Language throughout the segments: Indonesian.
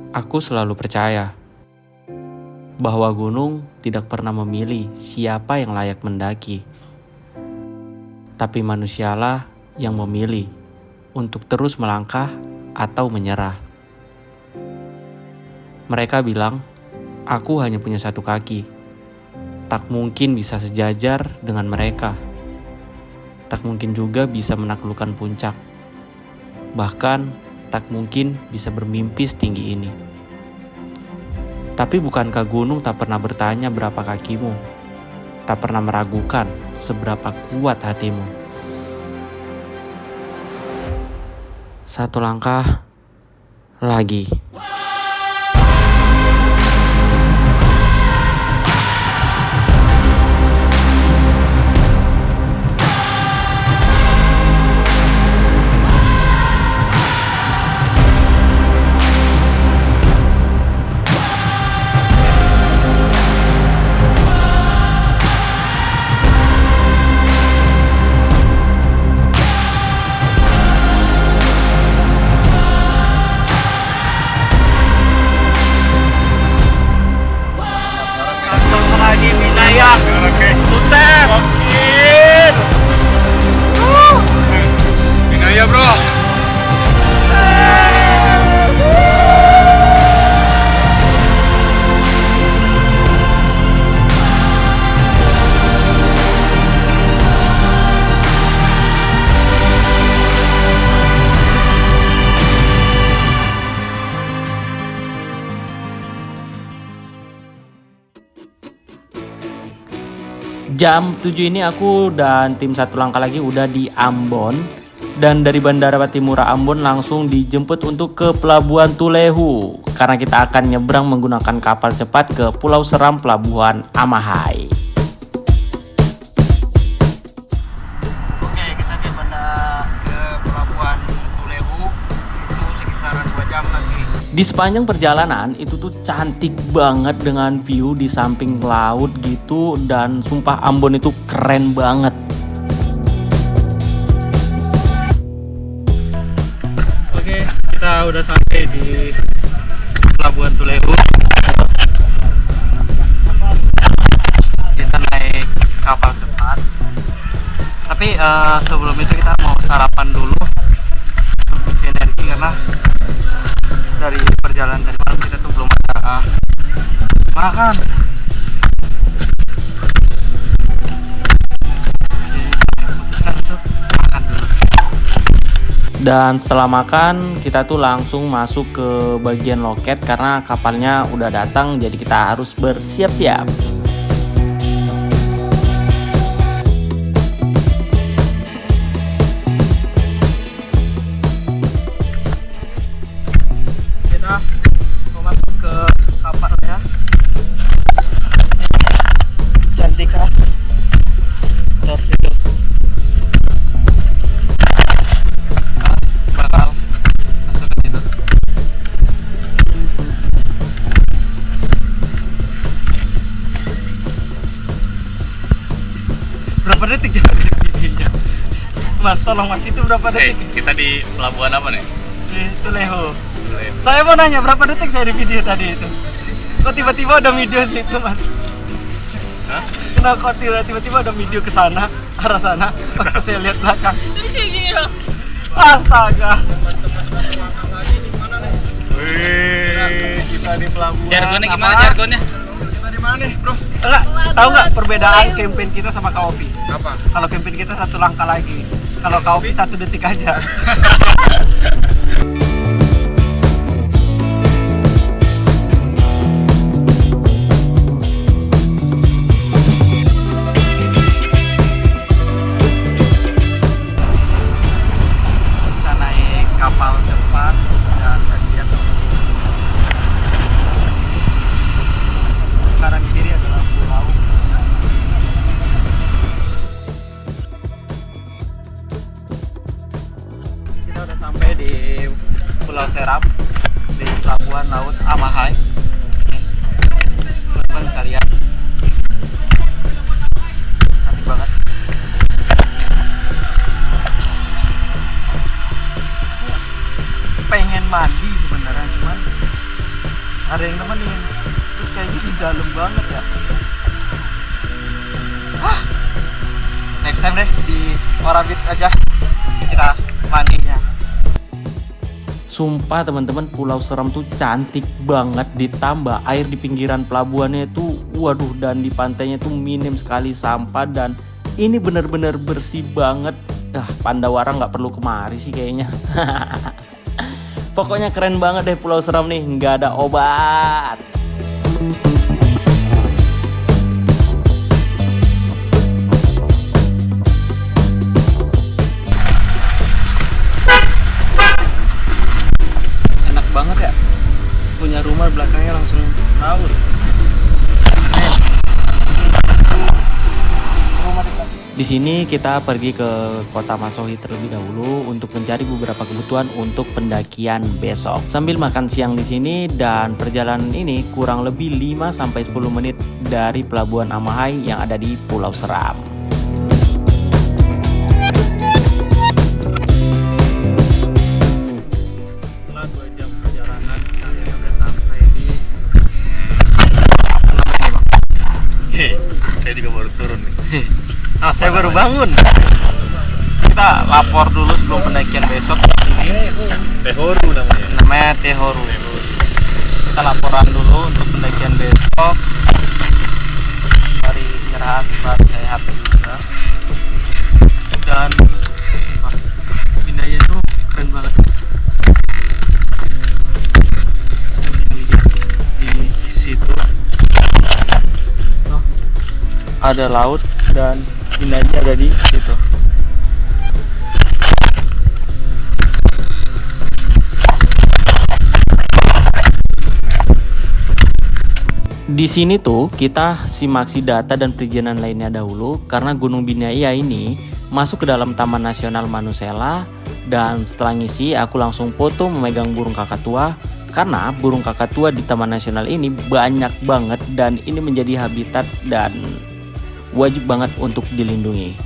Aku selalu percaya bahwa gunung tidak pernah memilih siapa yang layak mendaki. Tapi manusialah yang memilih untuk terus melangkah atau menyerah. Mereka bilang, aku hanya punya satu kaki. Tak mungkin bisa sejajar dengan mereka. Tak mungkin juga bisa menaklukkan puncak. Bahkan, tak mungkin bisa bermimpi setinggi ini. Tapi bukankah gunung tak pernah bertanya berapa kakimu? Tak pernah meragukan seberapa kuat hatimu. Satu langkah lagi. Lagi Minaya, sukses. Minaya bro. Jam 7 ini aku dan tim Satu Langkah Lagi udah di Ambon. Dan dari Bandara Patimura Ambon langsung dijemput untuk ke Pelabuhan Tulehu. Karena kita akan nyebrang menggunakan kapal cepat ke Pulau Seram Pelabuhan Amahai. Oke, kita ke Pelabuhan Tulehu. Itu sekitaran 2 jam lagi. Di sepanjang perjalanan itu tuh cantik banget dengan view di samping laut gitu. Dan sumpah Ambon itu keren banget. Oke, kita udah sampai di Pelabuhan Tulehu. Kita naik kapal cepat. Tapi sebelum itu kita mau sarapan dulu untuk isi energi karena dari perjalanan tadi malam kita tuh belum ada makan. Jadi putuskan untuk makan dulu. Dan setelah makan kita tuh langsung masuk ke bagian loket karena kapalnya udah datang, jadi kita harus bersiap-siap. Kita mau masuk ke kapal ya. Cantik kan? Lihat itu. Bakal masuk ke situ. Berapa detik jalan videonya? Mas, tolong Mas, itu berapa detik? Kita di pelabuhan apa nih? Di Tulehu. Saya mau nanya berapa detik saya di video tadi itu? Kok tiba-tiba ada video situ Mas? Hah? Kenapa kok tiba-tiba ada video ke sana, arah sana? Waktu saya lihat belakang. Astaga. Wih, kita di pelabuhan. Jargonnya gimana apa? jargonnya? Kita di mana nih, Bro? Enggak, tahu nggak perbedaan campaign kita sama Kaopi? Apa? Kalau campaign kita 1 langkah lagi. Kalau Kaopi 1 detik aja. Kita naik kapal cepat dan lihat kanan kiri adalah pulau. Kita udah sampai di Pulau Seram di Pelabuhan Laut Amahai. Teman-teman bisa lihat, cantik banget. Pengen mandi sebenarnya, cuman ada yang nemenin. Terus kayaknya di dalam banget ya. Next time deh di Orabit aja kita mandinya. Sumpah teman-teman, Pulau Seram tuh cantik banget, ditambah air di pinggiran pelabuhannya itu waduh, dan di pantainya tuh minim sekali sampah dan ini bener-bener bersih banget. Pandawara nggak perlu kemari sih kayaknya. Pokoknya keren banget deh Pulau Seram nih, nggak ada obat. Enak banget ya, punya rumah belakangnya langsung laut. Di sini kita pergi ke Kota Masohi terlebih dahulu untuk mencari beberapa kebutuhan untuk pendakian besok. Sambil makan siang di sini, dan perjalanan ini kurang lebih 5-10 menit dari Pelabuhan Amahai yang ada di Pulau Seram. Setelah 2 jam perjalanan, kita akhirnya udah sampai di Hei, saya juga baru turun nih. saya baru bangun. Kita lapor dulu sebelum pendakian besok. Ini Tehoru namanya Tehoru. Kita laporan dulu untuk pendakian besok. Mari istirahat, istirahat sehat juga. Dan Binaya tuh keren banget. Kita bisa lihat di situ. Ada laut dan Bindanya ada di situ. Di sini tuh kita simaksi data dan perizinan lainnya dahulu karena Gunung Binaya ini masuk ke dalam Taman Nasional Manusela, dan setelah ngisi aku langsung foto memegang burung kakatua karena burung kakatua di Taman Nasional ini banyak banget dan ini menjadi habitat dan wajib banget untuk dilindungi.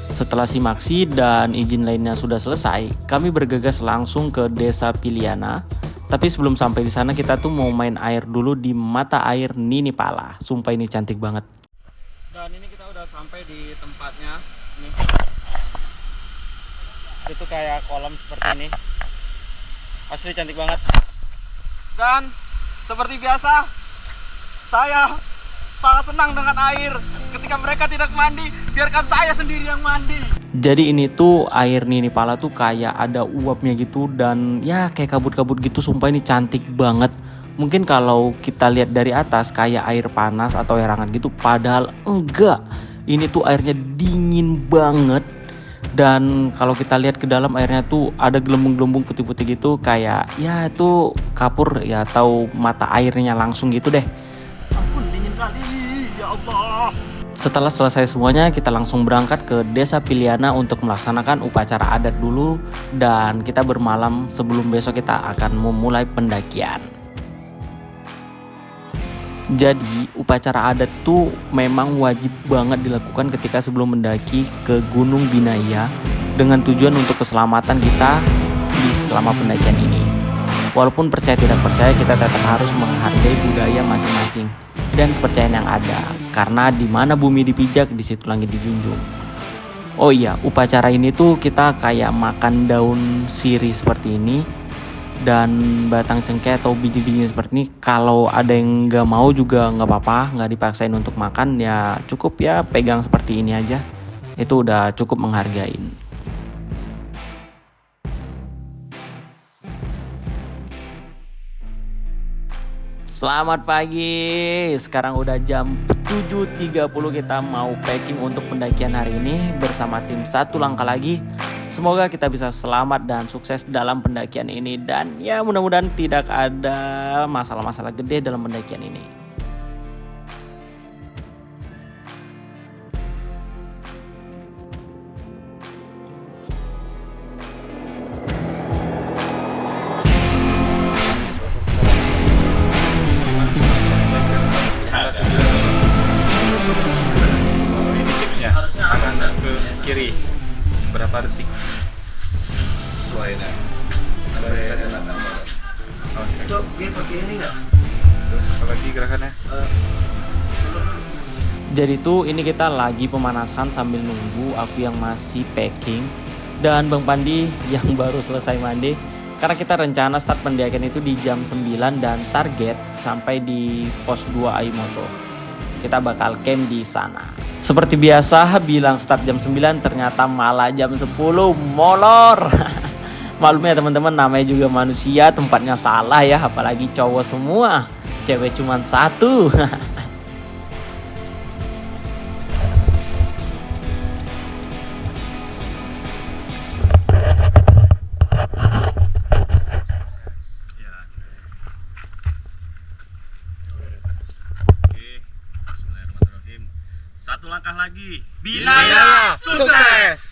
Setelah simaksi dan izin lainnya sudah selesai, kami bergegas langsung ke Desa Piliana. Tapi sebelum sampai di sana kita tuh mau main air dulu di mata air Nini Pala. Sumpah ini cantik banget. Dan ini kita udah sampai di tempatnya. Nih. Itu kayak kolam seperti ini. Asli cantik banget. Dan seperti biasa, saya sangat senang dengan air. Ketika mereka tidak mandi, biarkan saya sendiri yang mandi. Jadi ini tuh air Nini Pala tuh kayak ada uapnya gitu dan ya kayak kabut-kabut gitu. Sumpah ini cantik banget. Mungkin kalau kita lihat dari atas kayak air panas atau air hangat gitu, padahal enggak. Ini tuh airnya dingin banget. Dan kalau kita lihat ke dalam airnya tuh ada gelembung-gelembung putih-putih gitu, kayak ya itu kapur ya atau mata airnya langsung gitu deh. Ampun, dingin kali, ya Allah. Setelah selesai semuanya, kita langsung berangkat ke Desa Piliana untuk melaksanakan upacara adat dulu, dan kita bermalam sebelum besok kita akan memulai pendakian. Jadi upacara adat tuh memang wajib banget dilakukan ketika sebelum mendaki ke Gunung Binaya dengan tujuan untuk keselamatan kita di selama pendakian ini. Walaupun percaya tidak percaya, kita tetap harus menghargai budaya masing-masing dan kepercayaan yang ada, karena di mana bumi dipijak, di situ langit dijunjung. Oh iya, upacara ini tuh kita kayak makan daun sirih seperti ini dan batang cengkeh atau biji-bijinya seperti ini. Kalau ada yang nggak mau juga nggak apa-apa, nggak dipaksain untuk makan, ya cukup ya pegang seperti ini aja, itu udah cukup menghargain. Selamat pagi, sekarang udah jam 7.30, kita mau packing untuk pendakian hari ini bersama tim Satu Langkah Lagi. Semoga kita bisa selamat dan sukses dalam pendakian ini, dan ya mudah-mudahan tidak ada masalah-masalah gede dalam pendakian ini. Kiri berapa detik? Sesuai dengan Oke. Dia pakai ini nggak? Terus apa lagi gerakannya? Jadi tuh ini kita lagi pemanasan sambil nunggu aku yang masih packing dan Bang Pandi yang baru selesai mandi. Karena kita rencana start pendakian itu di jam 9 dan target sampai di pos 2 Aimoto. Kita bakal camp di sana. Seperti biasa bilang start jam 9 ternyata malah jam 10 molor. Maklum ya teman-teman, namanya juga manusia, tempatnya salah ya, apalagi cowok semua. Cewek cuma satu. Satu langkah lagi. Binaya sukses.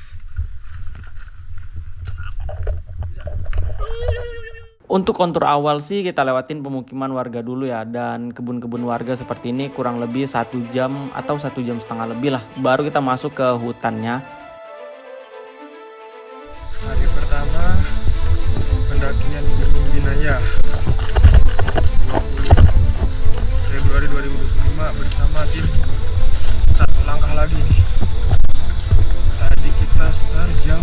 Untuk kontur awal sih kita lewatin pemukiman warga dulu ya, dan kebun-kebun warga seperti ini kurang lebih 1 jam atau 1 jam setengah lebih lah. Baru kita masuk ke hutannya. Hari pertama pendakian Gunung Binaya 20 Februari 2025 bersama tim Satu Langkah Lagi nih. Tadi kita start jam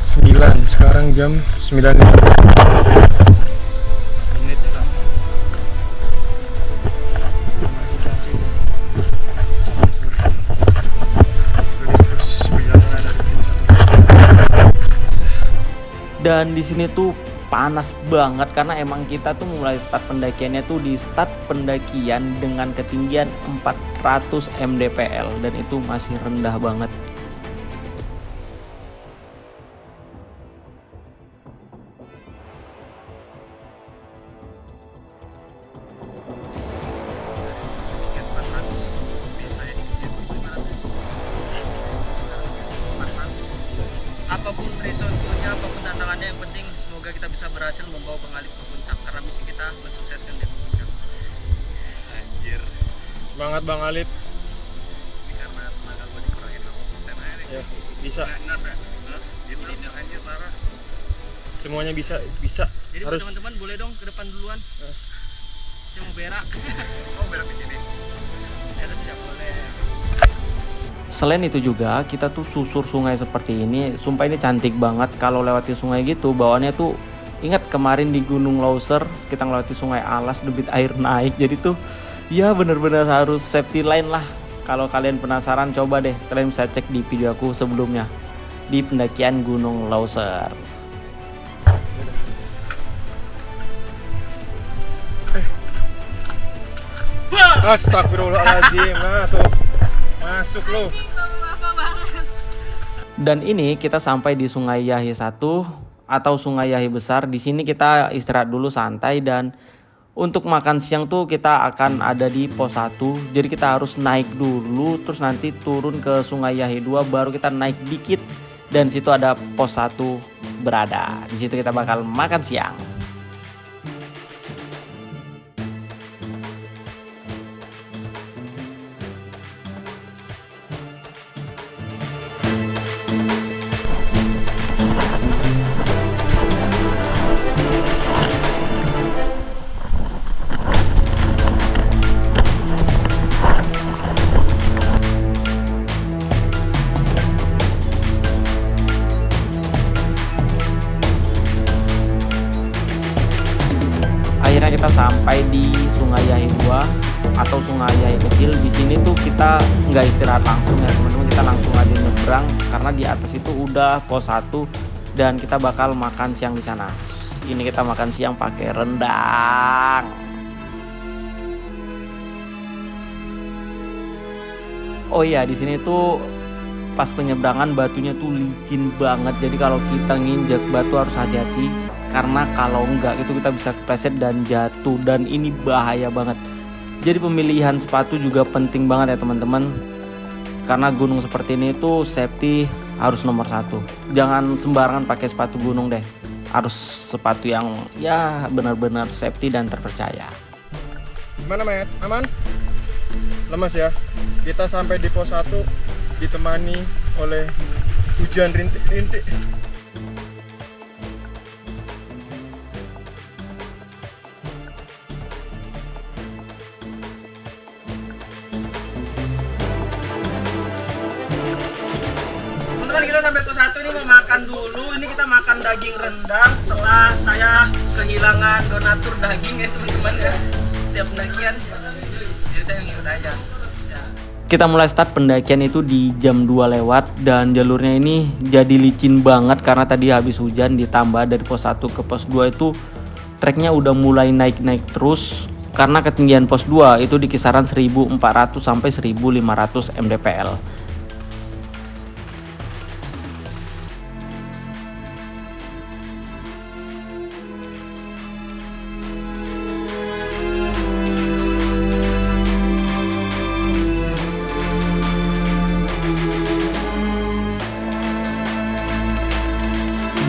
9, sekarang jam 9 menit ya kan? Masih sampai sore. Sudah terus perjalanan dari tim Satu. Dan di sini tuh panas banget karena emang kita tuh mulai start pendakiannya tuh di start pendakian dengan ketinggian 400 mdpl dan itu masih rendah banget. Apapun resikonya, apapun tantangannya, yang penting semoga kita bisa berhasil membawa Bang Alif ke puncak karena misi kita mensukseskan dia ke puncak. Anjir. Semangat Bang Alif. Ini karena tenaga gue dikurangin 60% aja nih. Ya, bisa. Enak ya? Gitu anjir parah. Semuanya bisa. Jadi Harus. teman-teman boleh dong ke depan duluan. Saya mau berak. Oh, berak di sini. Ya tidak boleh. Selain itu juga kita tuh susur sungai seperti ini, sumpah ini cantik banget. Kalau lewati sungai gitu bawaannya tuh, ingat kemarin di Gunung Lauser kita ngelewati sungai Alas, debit air naik. Jadi tuh ya bener-bener harus safety line lah. Kalau kalian penasaran coba deh, kalian bisa cek di video aku sebelumnya di pendakian Gunung Lauser. Astagfirullahaladzim. Nah tuh masuk lo. Dan ini kita sampai di Sungai Yahi 1 atau Sungai Yahi besar. Di sini kita istirahat dulu santai, dan untuk makan siang tuh kita akan ada di pos 1. Jadi kita harus naik dulu terus nanti turun ke Sungai Yahi 2 baru kita naik dikit dan situ ada pos 1 berada. Di situ kita bakal makan siang. Akhirnya kita sampai di Sungai Yahi 2 atau Sungai Yahi kecil. Di sini tuh kita nggak istirahat langsung ya teman-teman, kita langsung aja nyebrang karena di atas itu udah pos 1 dan kita bakal makan siang di sana. Ini kita makan siang pakai rendang. Oh iya, di sini tuh pas penyeberangan batunya tuh licin banget. Jadi kalau kita nginjek batu harus hati-hati karena kalau enggak itu kita bisa kepleset dan jatuh, dan ini bahaya banget. Jadi pemilihan sepatu juga penting banget ya teman-teman, karena gunung seperti ini tuh safety harus nomor 1. Jangan sembarangan pakai sepatu gunung deh, harus sepatu yang ya benar-benar safety dan terpercaya. Gimana Matt? Aman? Lemas ya. Kita sampai di pos 1 ditemani oleh hujan rintik-rintik. teman-teman, kita sampai pos 1 ini mau makan dulu. Ini kita makan daging rendang setelah saya kehilangan donatur daging ya teman-teman ya. Setiap pendakian. Jadi saya ngikut aja. Kita mulai start pendakian itu di jam 2 lewat dan jalurnya ini jadi licin banget karena tadi habis hujan, ditambah dari pos 1 ke pos 2 itu treknya udah mulai naik-naik terus karena ketinggian pos 2 itu di kisaran 1400 sampai 1500 mdpl.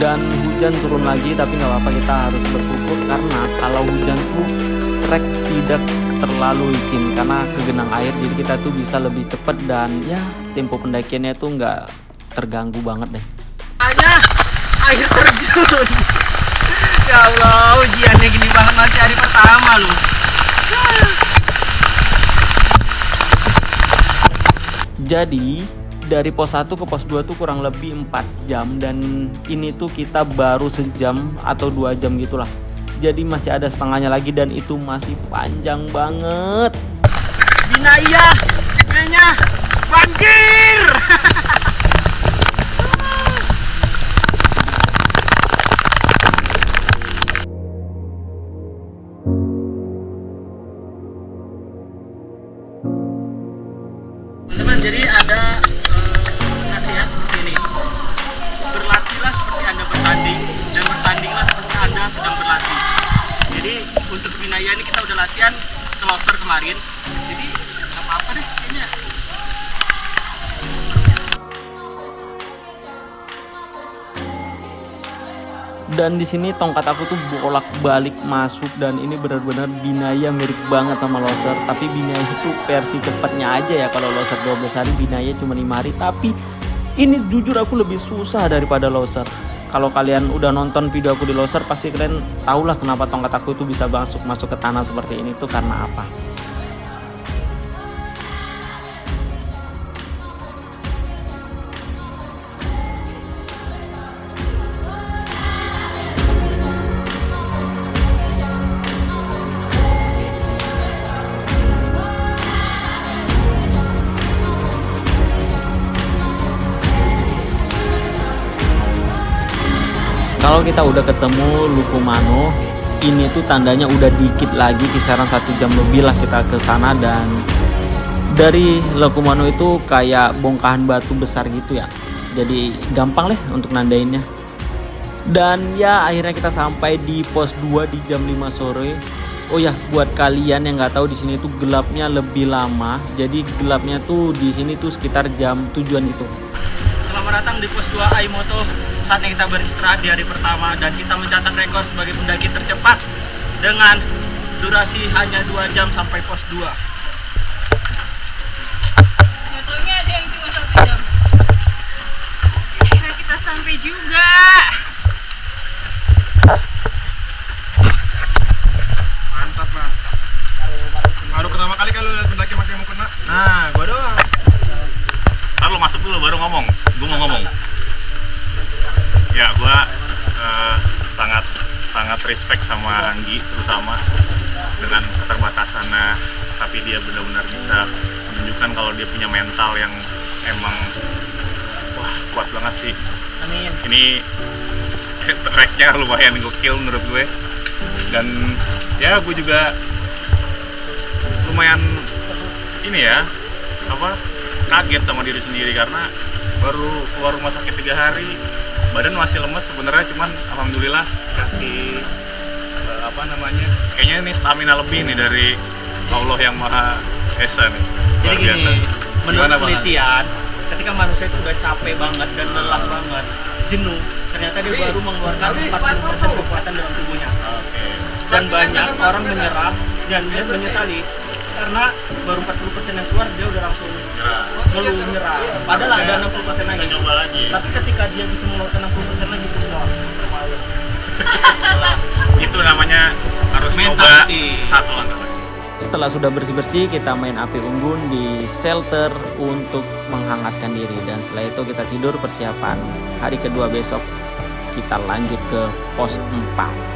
Dan hujan turun lagi, tapi nggak apa-apa, kita harus bersyukur karena kalau hujan tuh trek tidak terlalu licin karena kegenang air, jadi kita tuh bisa lebih cepat dan ya tempo pendakiannya tuh nggak terganggu banget deh. Hanya air terjun. Ya Allah, ujiannya gini banget, masih hari pertama loh. Jadi dari pos 1 ke pos 2 tuh kurang lebih 4 jam dan ini tuh kita baru sejam atau 2 jam gitulah. Jadi masih ada setengahnya lagi dan itu masih panjang banget. Binaya, kayaknya banjir. Teman-teman, jadi ada nasihat seperti ini. Berlatihlah seperti Anda bertanding dan bertandinglah seperti Anda sedang berlatih. Jadi untuk Binaya ini kita udah latihan ke Loser kemarin. Jadi nggak apa-apa deh kayaknya. Dan di sini tongkat aku tuh bolak-balik masuk dan ini benar-benar Binaya mirip banget sama Loser. Tapi Binaya itu versi cepatnya aja ya. Kalau Loser 12 hari, Binaya cuma 5 hari. Tapi ini jujur aku lebih susah daripada Loser. Kalau kalian udah nonton video aku di Loser, pasti kalian tahulah kenapa tongkat aku itu bisa masuk ke tanah seperti ini tuh karena apa. Kalau kita udah ketemu Lukumano, ini tuh tandanya udah dikit lagi, kisaran 1 jam lebih lah kita ke sana. Dan dari Lukumano itu kayak bongkahan batu besar gitu ya, jadi gampang lah untuk nandainnya. Dan ya akhirnya kita sampai di pos 2 di jam 5 sore. Oh ya, buat kalian yang nggak tahu, di sini tuh gelapnya lebih lama. Jadi gelapnya tuh di sini tuh sekitar jam 7-an gitu. Selamat datang di pos 2 Aimoto. Saatnya kita beristirahat di hari pertama dan kita mencatat rekor sebagai pendaki tercepat dengan durasi hanya 2 jam sampai pos 2. Motonya ada yang cuma 1 jam. Akhirnya kita sampai juga. Mantap bang. Baru pertama kali kalau lihat pendaki pakai mukena. Nah, gua doang. Ntar lo masuk dulu baru ngomong. Gue mau ngomong. Ya, gue sangat respect sama Anggi, terutama dengan keterbatasannya, tapi dia benar-benar bisa menunjukkan kalau dia punya mental yang emang wah kuat banget sih. Amin. Ini tracknya lumayan gokil menurut gue, dan ya gue juga lumayan ini ya kaget sama diri sendiri karena baru keluar rumah sakit 3 hari. Badan masih lemes sebenarnya, cuman alhamdulillah kasih kayaknya ini stamina lebih nih dari Allah yang Maha Esa nih. Jadi Luar biasa. gini, menurut Gimana, Bang? penelitian, ketika manusia itu udah capek banget dan lelah banget, jenuh, ternyata dia baru mengeluarkan 40% kekuatan dalam tubuhnya. Oke. Dan banyak orang menyerah dan dia menyesali karena baru 40% yang keluar dia udah langsung ngeluh nyerah. Padahal ada 60% lagi. Bisa nyoba lagi. Tapi ketika dia bisa mengeluarkan 60% lagi itu wah, Itu namanya harus Mental coba sih. satu langkah lagi. Setelah sudah bersih-bersih, kita main api unggun di shelter untuk menghangatkan diri. Dan setelah itu kita tidur persiapan hari kedua besok. Kita lanjut ke pos 4.